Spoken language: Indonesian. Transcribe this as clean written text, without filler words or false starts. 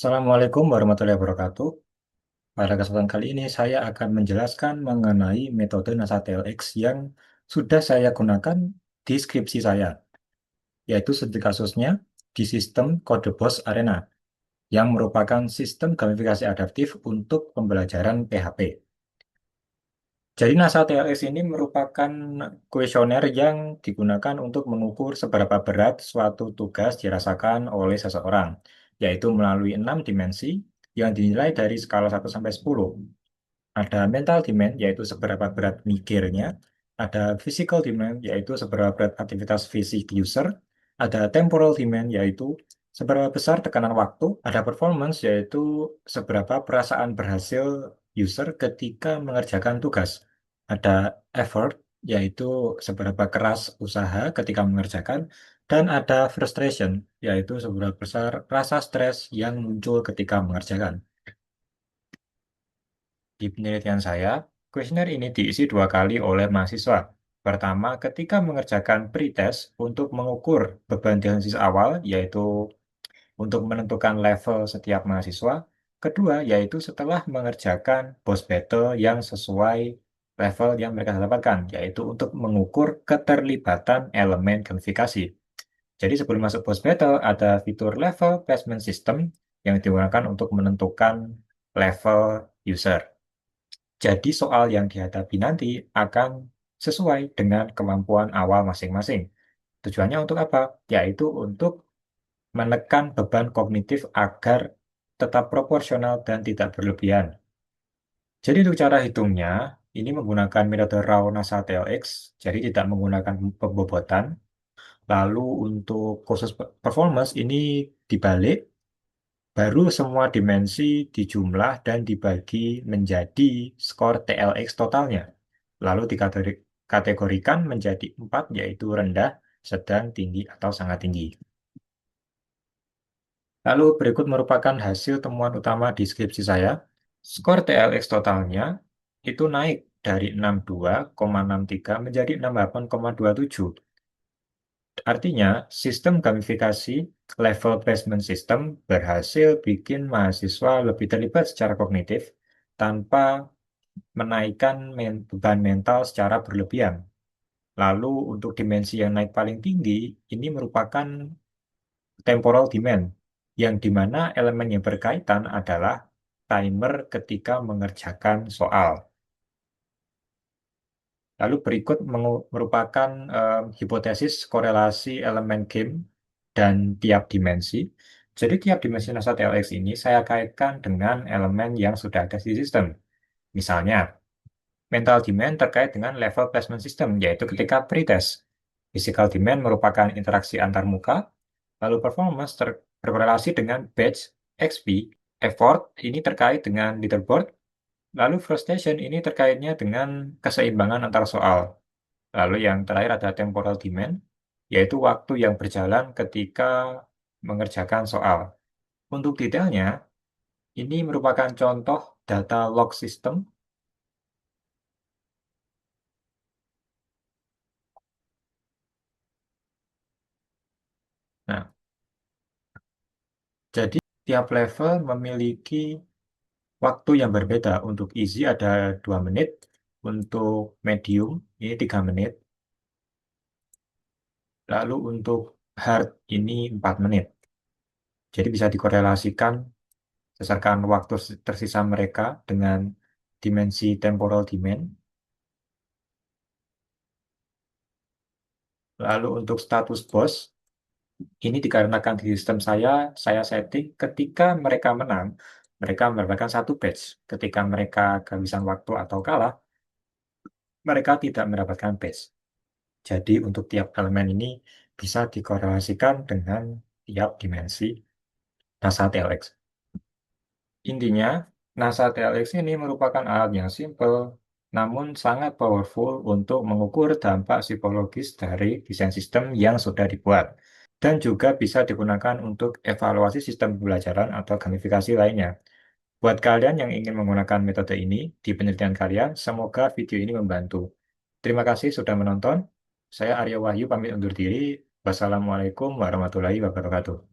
Assalamualaikum warahmatullahi wabarakatuh. Pada kesempatan kali ini saya akan menjelaskan mengenai metode NASA TLX yang sudah saya gunakan di skripsi saya, yaitu studi kasusnya di sistem Kode Bos Arena, yang merupakan sistem gamifikasi adaptif untuk pembelajaran PHP. Jadi NASA TLX ini merupakan kuesioner yang digunakan untuk mengukur seberapa berat suatu tugas dirasakan oleh seseorang, yaitu melalui 6 dimensi yang dinilai dari skala 1 sampai 10. Ada mental demand, yaitu seberapa berat mikirnya. Ada physical demand, yaitu seberapa berat aktivitas fisik user. Ada temporal demand, yaitu seberapa besar tekanan waktu. Ada performance, yaitu seberapa perasaan berhasil user ketika mengerjakan tugas. Ada effort, yaitu seberapa keras usaha ketika mengerjakan. Dan ada frustration, yaitu seberapa besar rasa stres yang muncul ketika mengerjakan. Di penelitian saya, kuesioner ini diisi 2 kali oleh mahasiswa. Pertama, ketika mengerjakan pretest untuk mengukur beban diagnosis awal, yaitu untuk menentukan level setiap mahasiswa. Kedua, yaitu setelah mengerjakan post battle yang sesuai level yang mereka dapatkan, yaitu untuk mengukur keterlibatan elemen gamifikasi. Jadi sebelum masuk post battle, ada fitur level placement system yang digunakan untuk menentukan level user. Jadi soal yang dihadapi nanti akan sesuai dengan kemampuan awal masing-masing. Tujuannya untuk apa? Yaitu untuk menekan beban kognitif agar tetap proporsional dan tidak berlebihan. Jadi untuk cara hitungnya, ini menggunakan metode raw NASA TLX, jadi tidak menggunakan pembobotan. Lalu untuk khusus performance ini dibalik, baru semua dimensi dijumlah dan dibagi menjadi skor TLX totalnya. Lalu dikategorikan menjadi 4, yaitu rendah, sedang, tinggi, atau sangat tinggi. Lalu berikut merupakan hasil temuan utama di skripsi saya. Skor TLX totalnya itu naik dari 62,63 menjadi 68,27. Artinya, sistem gamifikasi level placement system berhasil bikin mahasiswa lebih terlibat secara kognitif tanpa menaikkan beban mental secara berlebihan. Lalu untuk dimensi yang naik paling tinggi, ini merupakan temporal demand, yang dimana elemen yang berkaitan adalah timer ketika mengerjakan soal. Lalu berikut merupakan hipotesis korelasi elemen game dan tiap dimensi. Jadi tiap dimensi NASA TLX ini saya kaitkan dengan elemen yang sudah ada di sistem. Misalnya, mental demand terkait dengan level placement system, yaitu ketika pretest. Physical demand merupakan interaksi antar muka, lalu performance berkorelasi dengan badge, XP, effort ini terkait dengan leaderboard, lalu frustration ini terkaitnya dengan keseimbangan antar soal. Lalu yang terakhir ada temporal demand, yaitu waktu yang berjalan ketika mengerjakan soal. Untuk detailnya, ini merupakan contoh data log system. Nah, jadi tiap level memiliki waktu yang berbeda. Untuk easy ada 2 menit, untuk medium ini 3 menit, lalu untuk hard ini 4 menit. Jadi bisa dikorelasikan berdasarkan waktu tersisa mereka dengan dimensi temporal demand. Lalu untuk status bos, ini dikarenakan di sistem saya setting ketika mereka menang, mereka mendapatkan 1 badge. Ketika mereka kehabisan waktu atau kalah, mereka tidak mendapatkan badge. Jadi untuk tiap elemen ini bisa dikorelasikan dengan tiap dimensi NASA TLX. Intinya, NASA TLX ini merupakan alat yang simple, namun sangat powerful untuk mengukur dampak psikologis dari desain sistem yang sudah dibuat. Dan juga bisa digunakan untuk evaluasi sistem pembelajaran atau gamifikasi lainnya. Buat kalian yang ingin menggunakan metode ini di penelitian kalian, semoga video ini membantu. Terima kasih sudah menonton. Saya Arya Wahyu pamit undur diri. Wassalamualaikum warahmatullahi wabarakatuh.